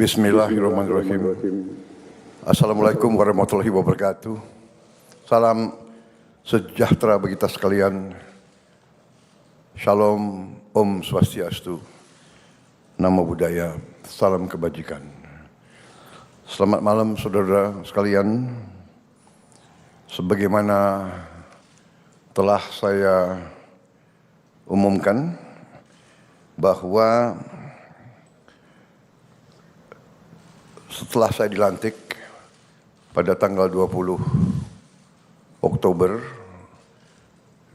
Bismillahirrahmanirrahim. Assalamualaikum warahmatullahi wabarakatuh. Salam sejahtera bagi kita sekalian. Shalom, Om Swastiastu, Namo Buddhaya, salam kebajikan. Selamat malam saudara sekalian. Sebagaimana telah saya umumkan bahwa setelah saya dilantik pada tanggal 20 Oktober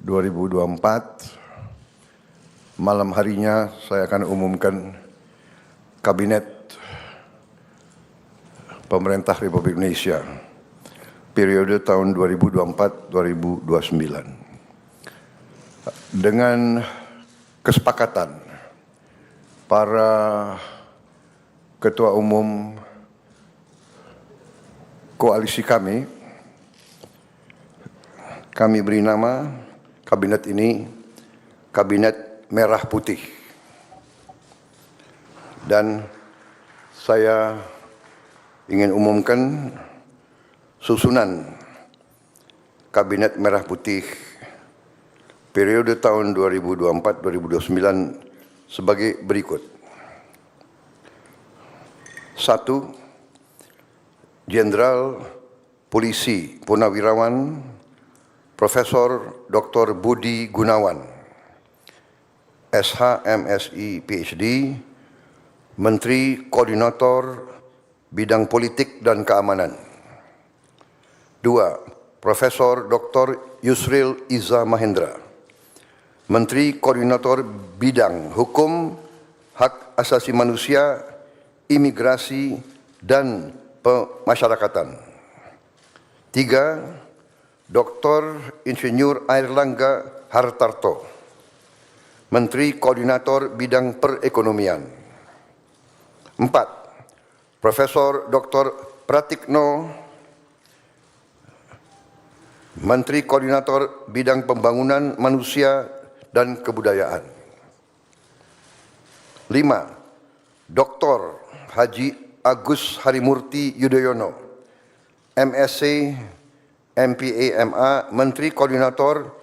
2024, malam harinya saya akan umumkan Kabinet Pemerintah Republik Indonesia periode tahun 2024-2029. Dengan kesepakatan para ketua umum koalisi kami beri nama kabinet ini Kabinet Merah Putih. Dan saya ingin umumkan susunan Kabinet Merah Putih periode tahun 2024-2029 sebagai berikut. 1. Jenderal Polisi Purnawirawan Profesor Dr. Budi Gunawan, SH, MSI, PhD, Menteri Koordinator Bidang Politik dan Keamanan. 2. Profesor Dr. Yusril Iza Mahendra, Menteri Koordinator Bidang Hukum, Hak Asasi Manusia, Imigrasi, dan Pemasyarakatan. 3. Dr. Insinyur Airlangga Hartarto, Menteri Koordinator Bidang Perekonomian. 4. Profesor Dr. Pratikno, Menteri Koordinator Bidang Pembangunan Manusia dan Kebudayaan. 5. Dr. Haji Agus Harimurti Yudhoyono, MSc, MPA, MA, Menteri Koordinator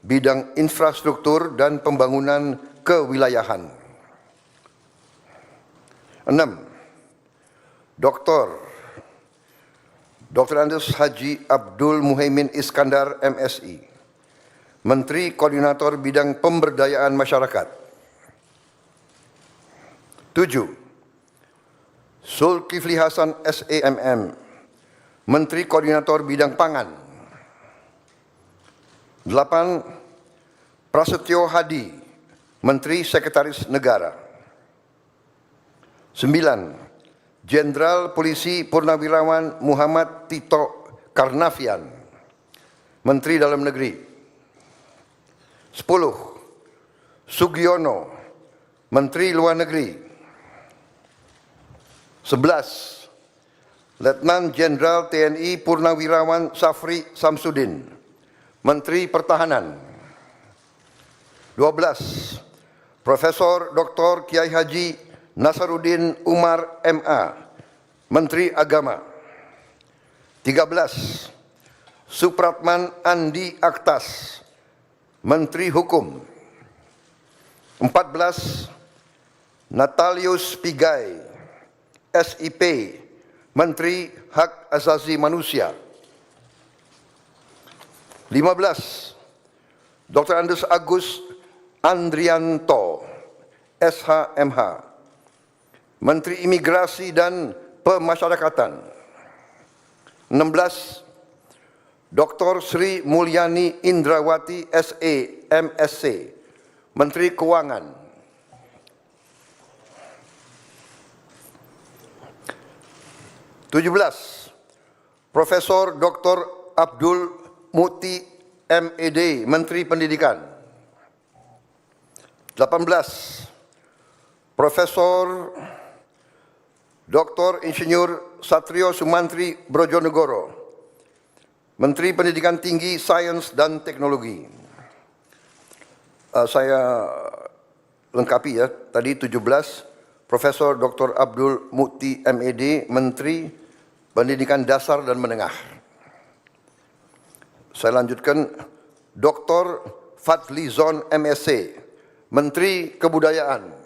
Bidang Infrastruktur dan Pembangunan Kewilayahan. 6. Dr. Andes Haji Abdul Muhaimin Iskandar, MSI, Menteri Koordinator Bidang Pemberdayaan Masyarakat. 7. Zulkifli Hasan, SEMM, Menteri Koordinator Bidang Pangan. 8. Prasetyo Hadi, Menteri Sekretaris Negara. 9. Jenderal Polisi Purnawirawan Muhammad Tito Karnavian, Menteri Dalam Negeri. 10. Sugiono, Menteri Luar Negeri. 11. Letnan Jenderal TNI Purnawirawan Safri Samsudin, Menteri Pertahanan. 12. Profesor Dr. Kiai Haji Nasaruddin Umar, MA, Menteri Agama. 13. Supratman Andi Aktas, Menteri Hukum. 14. Natalius Pigai, SIP, Menteri Hak Asasi Manusia. 15. Dr. Andes Agus Andrianto, SHMH, Menteri Imigrasi dan Pemasyarakatan. 16. Dr. Sri Mulyani Indrawati, SE, MSc, Menteri Keuangan. 17. Profesor Dr. Abdul Muti, MED, Menteri Pendidikan. 18. Profesor Dr. Insinyur Satrio Sumantri Brojonegoro, Menteri Pendidikan Tinggi, Sains dan Teknologi. Saya lengkapi ya, tadi 17 Profesor Dr. Abdul Mukti MED, Menteri Pendidikan Dasar dan Menengah. Saya lanjutkan, Dr. Fadlizon MSc, Menteri Kebudayaan.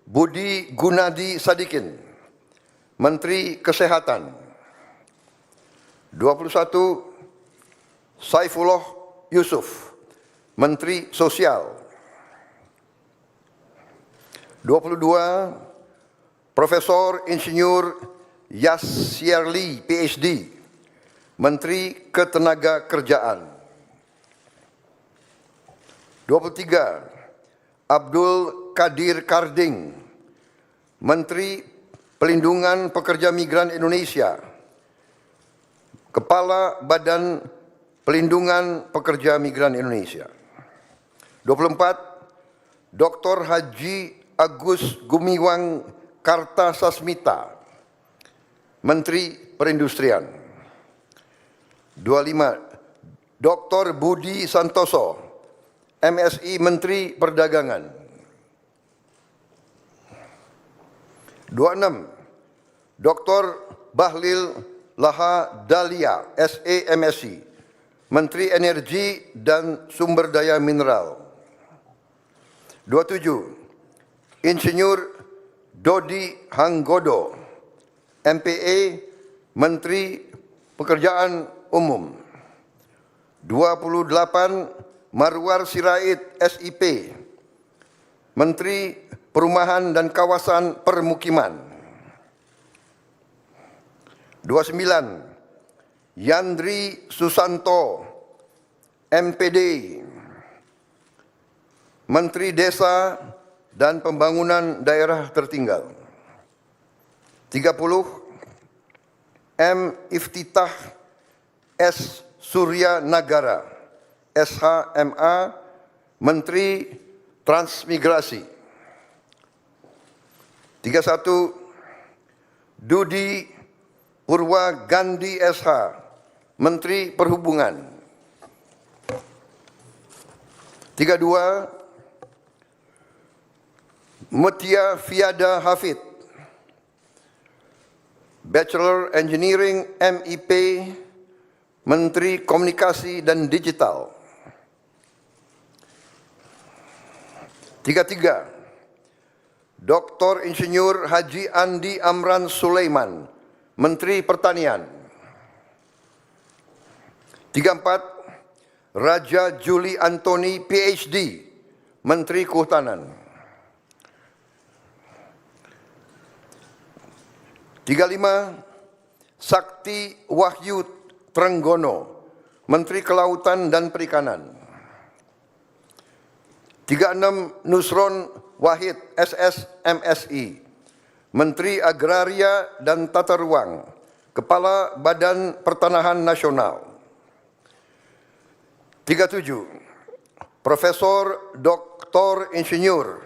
Budi Gunadi Sadikin, Menteri Kesehatan. 21, Saifullah Yusuf, Menteri Sosial. 22, Profesor Insinyur Yasyerli PhD, Menteri Ketenagakerjaan. 23, Abdul Qadir Karding, Menteri Pelindungan Pekerja Migran Indonesia, Kepala Badan Pelindungan Pekerja Migran Indonesia. 24, Dr. Haji Agus Gumiwang Kartasasmita, Menteri Perindustrian. 25, Dr. Budi Santoso, MSI, Menteri Perdagangan. 26, Dr. Bahlil Lahadalia, SE, MSI, Menteri Energi dan Sumber Daya Mineral. 27, Insinyur Dodi Hanggodo, MPA, Menteri Pekerjaan Umum. 28, Marwar Sirait, SIP, Menteri Perumahan dan Kawasan Permukiman. 29, Yandri Susanto, MPD, Menteri Desa dan Pembangunan Daerah Tertinggal. 30, M. Iftitah S. Surya Nagara, SHMA, Menteri Transmigrasi. 31, Dudi Purwa Gandhi SH, Menteri Perhubungan. 32, Mutia Fiada Hafid, Bachelor Engineering MIP, Menteri Komunikasi dan Digital. 33, Dr. Insinyur Haji Andi Amran Sulaiman, Menteri Pertanian. 34, Raja Juli Antoni PhD, Menteri Kehutanan. 35, Sakti Wahyu Trenggono, Menteri Kelautan dan Perikanan. 36, Nusron Wahid SS MSI, Menteri Agraria dan Tata Ruang, Kepala Badan Pertanahan Nasional. 37, Profesor Dr. Insinyur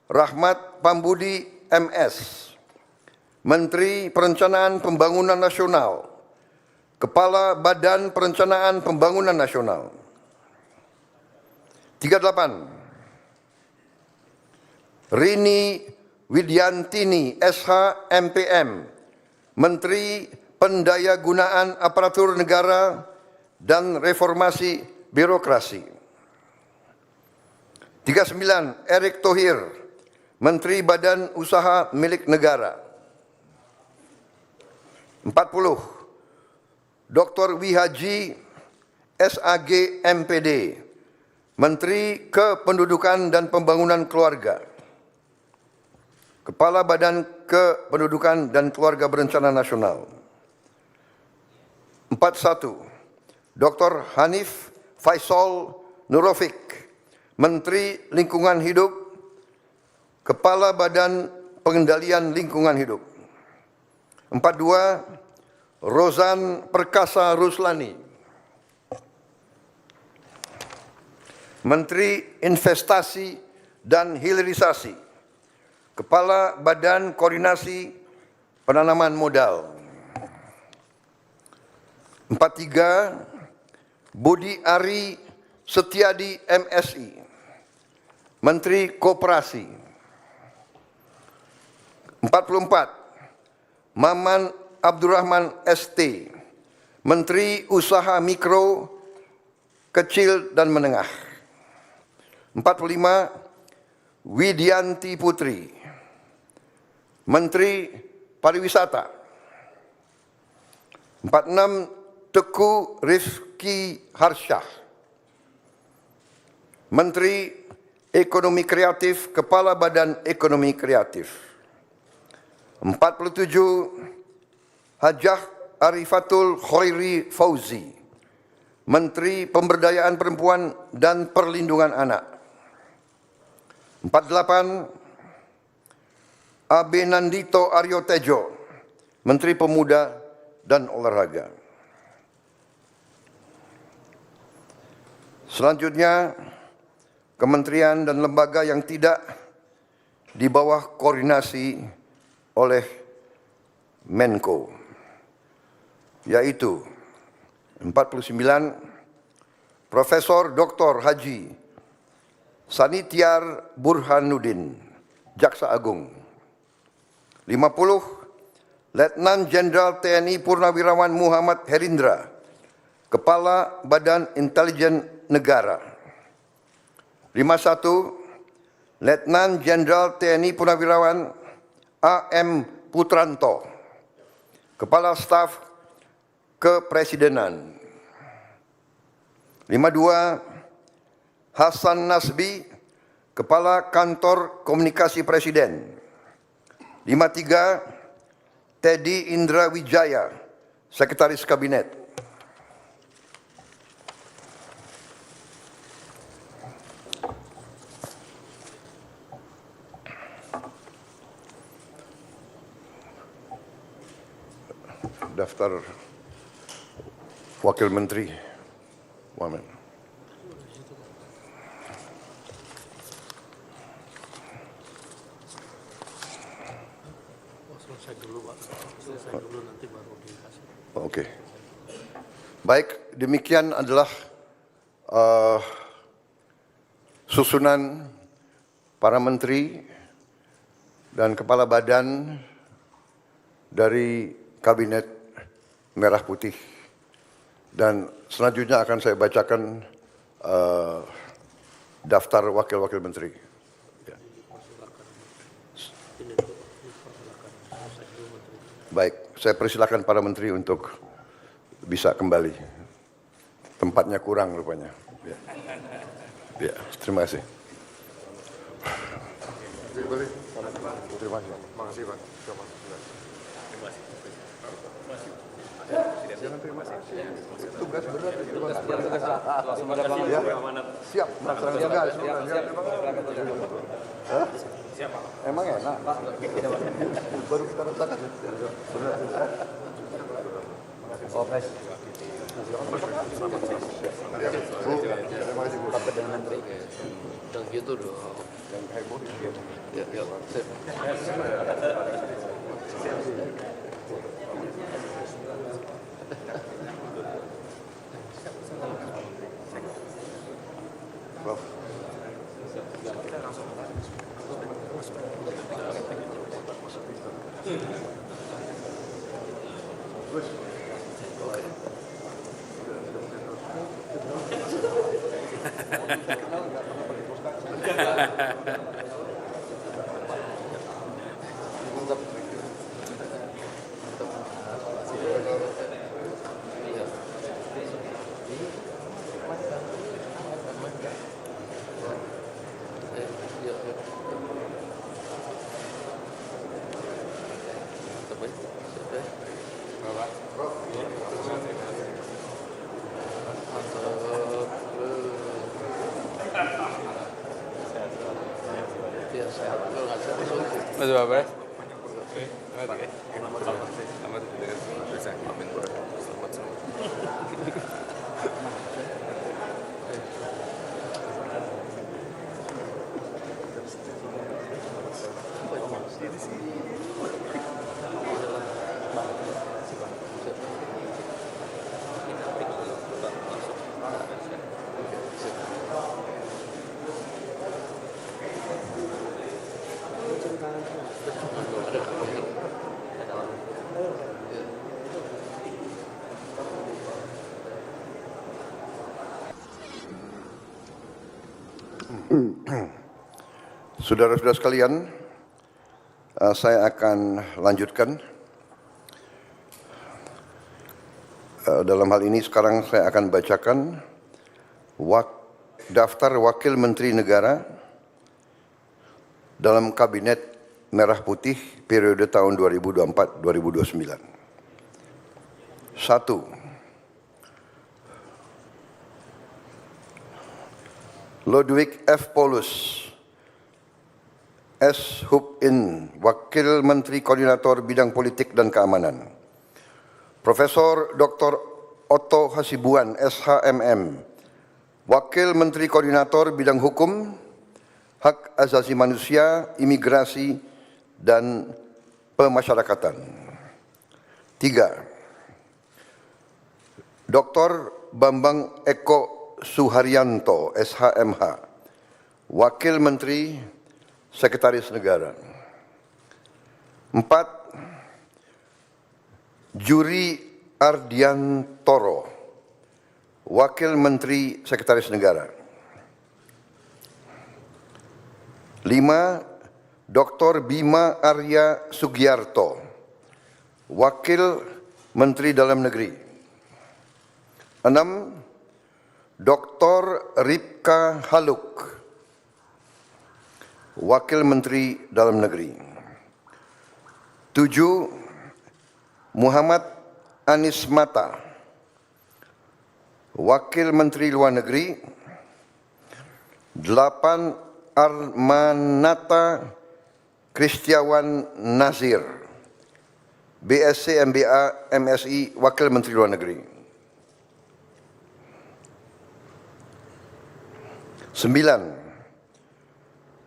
Rahmat Pambudi MS, Menteri Perencanaan Pembangunan Nasional, Kepala Badan Perencanaan Pembangunan Nasional. 38, Rini Widyantini SH MPM, Menteri Pendayagunaan Aparatur Negara dan Reformasi Birokrasi. 39, Erick Thohir, Menteri Badan Usaha Milik Negara. 40, Dr. Wihaji SAG MPD, Menteri Kependudukan dan Pembangunan Keluarga, Kepala Badan Kependudukan dan Keluarga Berencana Nasional. 41, Dr. Hanif Faisal Nurofik, Menteri Lingkungan Hidup, Kepala Badan Pengendalian Lingkungan Hidup. 42, Rozan Perkasa Ruslani, Menteri Investasi dan Hilirisasi, Kepala Badan Koordinasi Penanaman Modal. 43, Budi Ari Setiadi MSI, Menteri Koperasi. 44, Maman Abdurrahman ST, Menteri Usaha Mikro, Kecil dan Menengah. 45, Widianti Putri, Menteri Pariwisata. 46, Teguh Rifki Harsyah, Menteri Ekonomi Kreatif, Kepala Badan Ekonomi Kreatif. 47, Hajah Arifatul Khairi Fauzi, Menteri Pemberdayaan Perempuan dan Perlindungan Anak. 48, Abe Nandito Aryo Tejo, Menteri Pemuda dan Olahraga. Selanjutnya, kementerian dan lembaga yang tidak di bawah koordinasi oleh Menko, yaitu 49, Profesor Dr. Haji Sanitiar Burhanuddin, Jaksa Agung. 50, Letnan Jenderal TNI Purnawirawan Muhammad Herindra, Kepala Badan Intelijen Negara. 51, Letnan Jenderal TNI Purnawirawan AM Putranto, Kepala Staf Kepresidenan. 52, Hasan Nasbi, Kepala Kantor Komunikasi Presiden. 53, Teddy Indra Wijaya, Sekretaris Kabinet. Daftar Wakil Menteri. Wamen. Selesai dulu, Pak. Selesai dulu, nanti baru dikasih. Oke. Baik, demikian adalah susunan para menteri dan kepala badan dari Kabinet Merah Putih. Dan selanjutnya akan saya bacakan daftar wakil-wakil menteri. Ya. Baik, saya persilakan para menteri untuk bisa kembali. Tempatnya kurang rupanya. Ya, ya, terima kasih. Terima kasih. Makasih, Pak. Terima kasih. Tugas berat. Ya. Siap, melaksanakan tugas. Siap, Pak. Emang enak. Baru kita rasakan. Oh, Pres. Terima kasih, Bu. Sampai dengan menteri. Yang gitu dong. Yang heboh. Ya, ya. Prof. Mas Bapak. Saudara-saudara sekalian, saya akan lanjutkan. Dalam hal ini sekarang saya akan bacakan daftar Wakil Menteri Negara dalam Kabinet Merah Putih periode tahun 2024-2029. 1. Ludwig F. Paulus, S. Hub-In, Wakil Menteri Koordinator Bidang Politik dan Keamanan. Profesor Dr. Otto Hasibuan, SHMM, Wakil Menteri Koordinator Bidang Hukum, Hak Asasi Manusia, Imigrasi, dan Pemasyarakatan. 3. Dr. Bambang Eko Suharyanto, SHMH, Wakil Menteri Sekretaris Negara. 4. Juri Ardiantoro, Wakil Menteri Sekretaris Negara. 5. Dr. Bima Arya Sugiarto, Wakil Menteri Dalam Negeri. 6. Dr. Ripka Haluk, Wakil Menteri Dalam Negeri. 7. Muhammad Anies Mata, Wakil Menteri Luar Negeri. 8. Armanata Kristiawan Nazir, BSc MBA MSI, Wakil Menteri Luar Negeri. 9.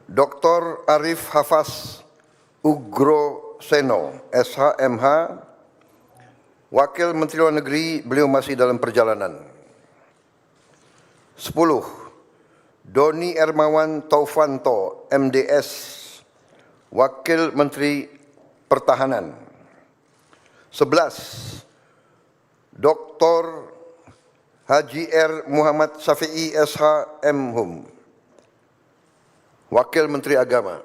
Dr. Arif Hafaz Ugroseno, SHMH, Wakil Menteri Luar Negeri, beliau masih dalam perjalanan. 10. Doni Ermawan Taufanto, MDS, Wakil Menteri Pertahanan. 11. Dr. Haji R. Muhammad Syafi'i, SH, M.Hum, Wakil Menteri Agama.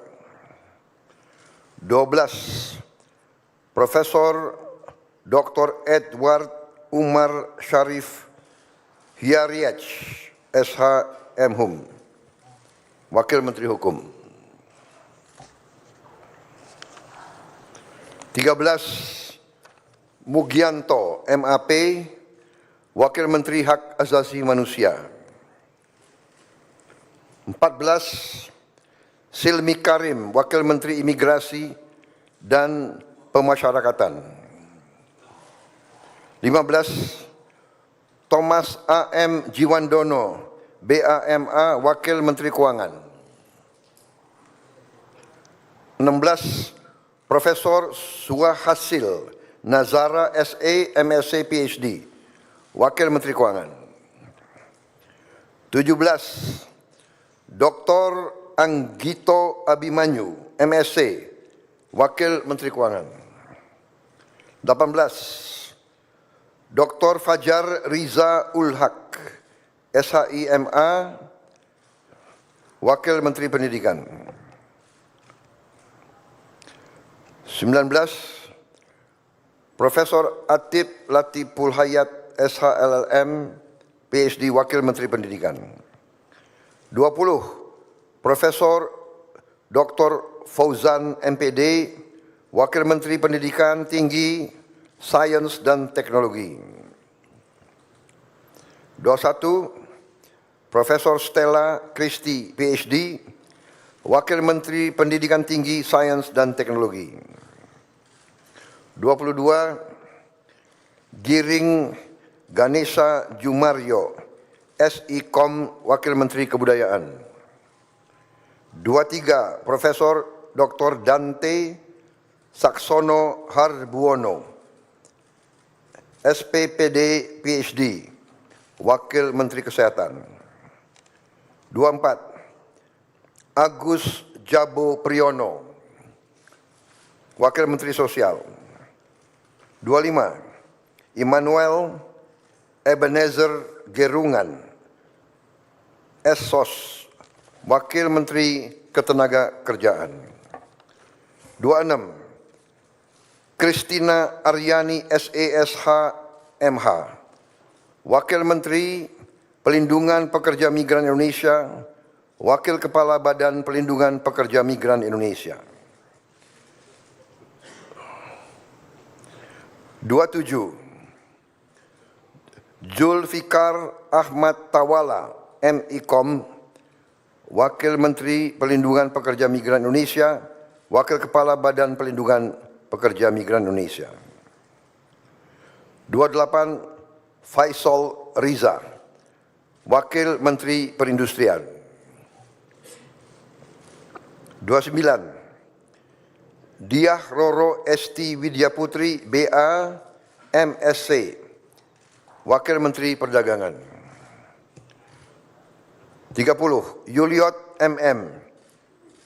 12. Profesor Dr. Edward Umar Syarif Hiariach, SH, M.Hum, Wakil Menteri Hukum. 13. Mugianto, MAP, Wakil Menteri Hak Asasi Manusia. 14. Silmi Karim, Wakil Menteri Imigrasi dan Pemasyarakatan. 15. Thomas A.M. Jiwandono, BAMA, Wakil Menteri Keuangan. 16. Profesor Suhasil Nazara, SE, MSc, PhD, Wakil Menteri Keuangan. 17. Dr. Anggito Abimanyu, MSc, Wakil Menteri Keuangan. 18. Dr. Fajar Riza Ulhaq, SHIMA, Wakil Menteri Pendidikan. 19. Profesor Atib Latiful Hayat, SHLLM, PhD, Wakil Menteri Pendidikan. 20. Profesor Dr. Fauzan, MPD, Wakil Menteri Pendidikan Tinggi, Sains dan Teknologi. 21. Profesor Stella Christie, PhD, Wakil Menteri Pendidikan Tinggi, Sains dan Teknologi. 22. Giring Ganesha Jumaryo, SIKOM, Wakil Menteri Kebudayaan. 23. Profesor Dr. Dante Saksono Harbuono, SPPD, PhD, Wakil Menteri Kesehatan. 24. Agus Jabo Priyono, Wakil Menteri Sosial. 25. Immanuel Ebenezer Gerungan, SSOS, Wakil Menteri Ketenagakerjaan. 26. Christina Aryani SESH MH, Wakil Menteri Pelindungan Pekerja Migran Indonesia, Wakil Kepala Badan Pelindungan Pekerja Migran Indonesia. 27. Zulfikar Ahmad Tawala MIKOM, Wakil Menteri Pelindungan Pekerja Migran Indonesia, Wakil Kepala Badan Pelindungan Pekerja Migran Indonesia. 28. Faisal Riza, Wakil Menteri Perindustrian. 29. Diah Roro Esti Widyaputri BA MSc, Wakil Menteri Perdagangan. 30. Yuliot MM,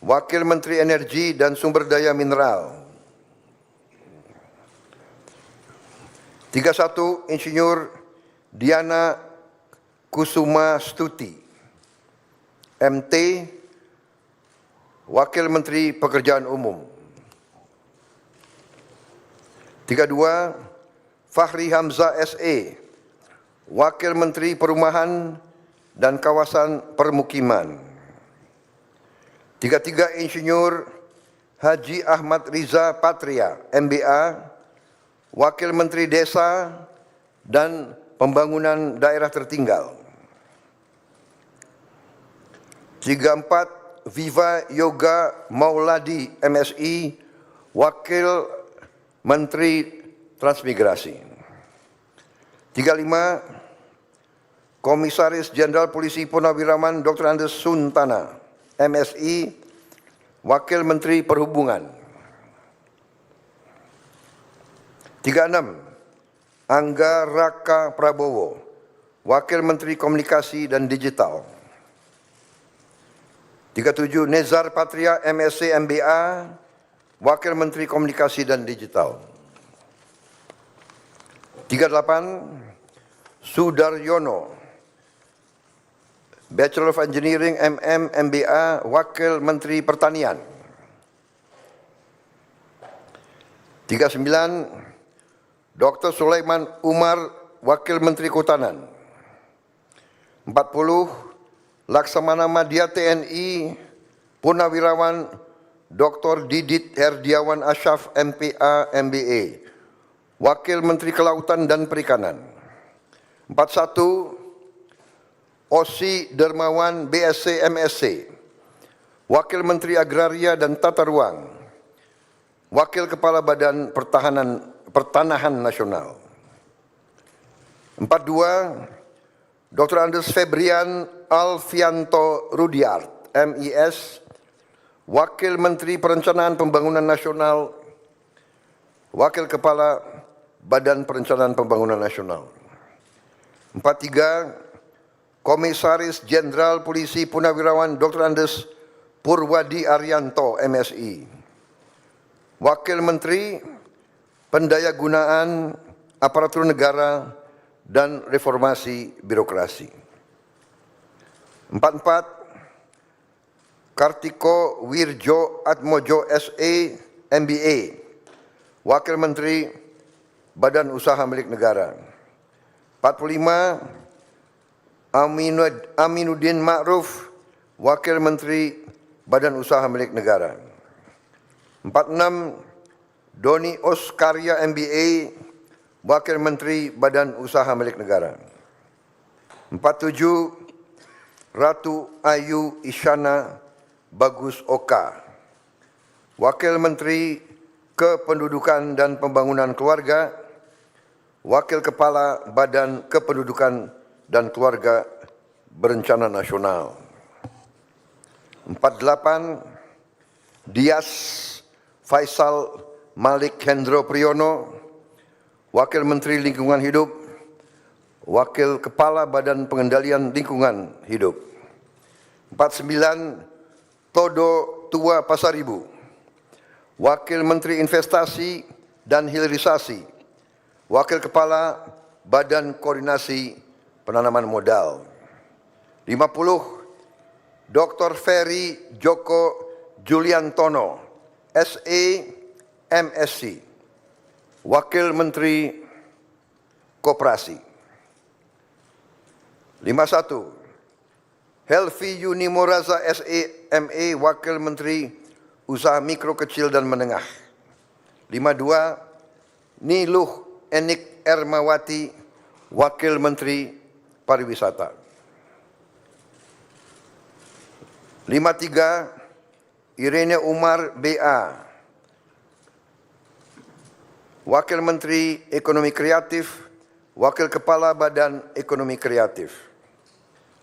Wakil Menteri Energi dan Sumber Daya Mineral. 31. Insinyur Diana Kusuma Stuti MT, Wakil Menteri Pekerjaan Umum. 32. Fahri Hamzah SE, Wakil Menteri Perumahan dan Kawasan Permukiman. 33. Insinyur Haji Ahmad Riza Patria MBA, Wakil Menteri Desa dan Pembangunan Daerah Tertinggal. 34. Viva Yoga Mauladi MSI, Wakil Menteri Transmigrasi. 35. Komisaris Jenderal Polisi Purnawirawan Dr. Andes Suntana MSI, Wakil Menteri Perhubungan. 36. Angga Raka Prabowo, Wakil Menteri Komunikasi dan Digital. 37. Nezar Patria MSc MBA, Wakil Menteri Komunikasi dan Digital. 38. Sudaryono, Bachelor of Engineering MM MBA, Wakil Menteri Pertanian. 39. Dr. Sulaiman Umar, Wakil Menteri Kehutanan. 40. Laksamana Madya TNI, Purnawirawan Dr. Didit Herdiawan Asyaf MPA MBA, Wakil Menteri Kelautan dan Perikanan. 41. Osi Dermawan BSc MSc, Wakil Menteri Agraria dan Tata Ruang, Wakil Kepala Badan Pertanahan Nasional. 42. Dr. Andes Febrian Alfianto Rudiart MIS, Wakil Menteri Perencanaan Pembangunan Nasional, Wakil Kepala Badan Perencanaan Pembangunan Nasional. 43. Komisaris Jenderal Polisi Purnawirawan Dr. Andes Purwadi Arianto MSI, Wakil Menteri Pendayagunaan Aparatur Negara dan Reformasi Birokrasi. 44. Kartiko Wirjo Atmojo SE MBA, Wakil Menteri Badan Usaha Milik Negara. 45. Aminuddin Ma'ruf, Wakil Menteri Badan Usaha Milik Negara. 46. Doni Oskarya MBA, Wakil Menteri Badan Usaha Milik Negara. 47. Ratu Ayu Isyana Bagus Oka, Wakil Menteri Kependudukan dan Pembangunan Keluarga, Wakil Kepala Badan Kependudukan dan Keluarga Berencana Nasional. 48. Dias Faisal Malik Hendro Priyono, Wakil Menteri Lingkungan Hidup, Wakil Kepala Badan Pengendalian Lingkungan Hidup. 49. Todo Tua Pasaribu, Wakil Menteri Investasi dan Hilirisasi, Wakil Kepala Badan Koordinasi Penanaman Modal. 50. Dr. Ferry Joko Juliantono, SE, MSc, Wakil Menteri Koperasi. 51. Helvi Yuni Moraza, SE, MA, Wakil Menteri Usaha Mikro Kecil dan Menengah. 52. Niluh Enik Ermawati, Wakil Menteri Pariwisata. 53. Irene Umar, BA, Wakil Menteri Ekonomi Kreatif, Wakil Kepala Badan Ekonomi Kreatif.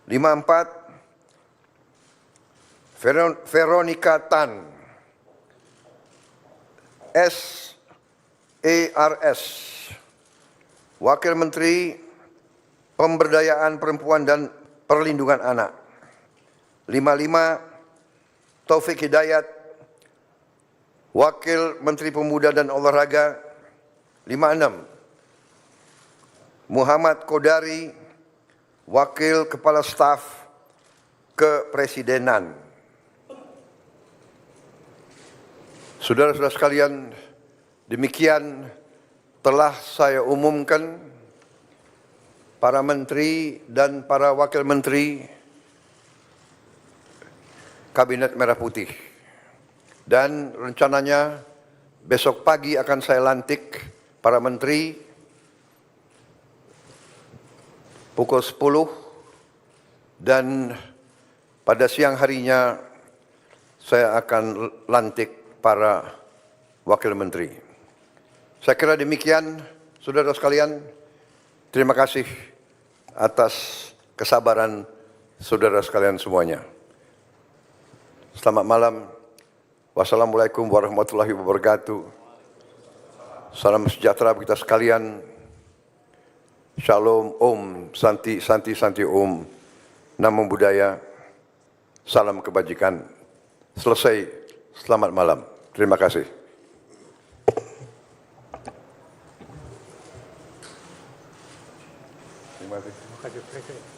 54. Veronica Tan, SARS, Wakil Menteri Pemberdayaan Perempuan dan Perlindungan Anak. 55. Taufik Hidayat, Wakil Menteri Pemuda dan Olahraga. 56. Muhammad Kodari, Wakil Kepala Staf Kepresidenan. Saudara-saudara sekalian, demikian telah saya umumkan para menteri dan para wakil menteri Kabinet Merah Putih. Dan rencananya besok pagi akan saya lantik para menteri pukul 10 dan pada siang harinya saya akan lantik para wakil menteri. Saya kira demikian, saudara sekalian. Terima kasih atas kesabaran saudara sekalian semuanya. Selamat malam. Wassalamualaikum warahmatullahi wabarakatuh. Salam sejahtera bagi kita sekalian. Shalom, Om, Santi, Santi, Santi, Om. Namo Buddhaya. Salam kebajikan. Selesai. Selamat malam. Terima kasih. Terima kasih.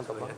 Mantap, Pak.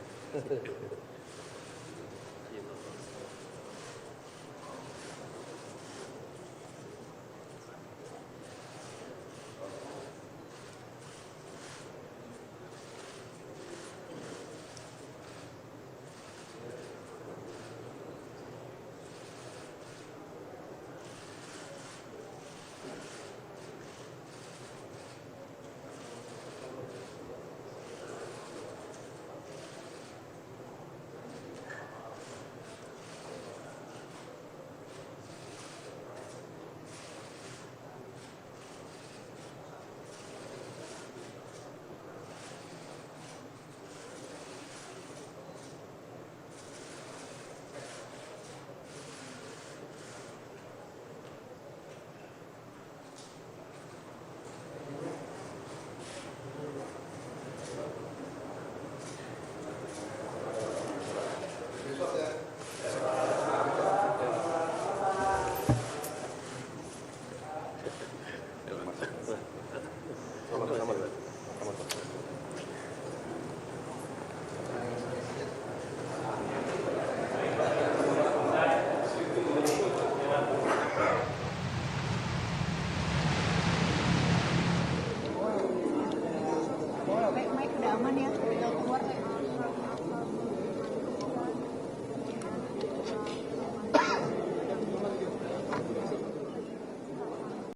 Baik, udah aman ya.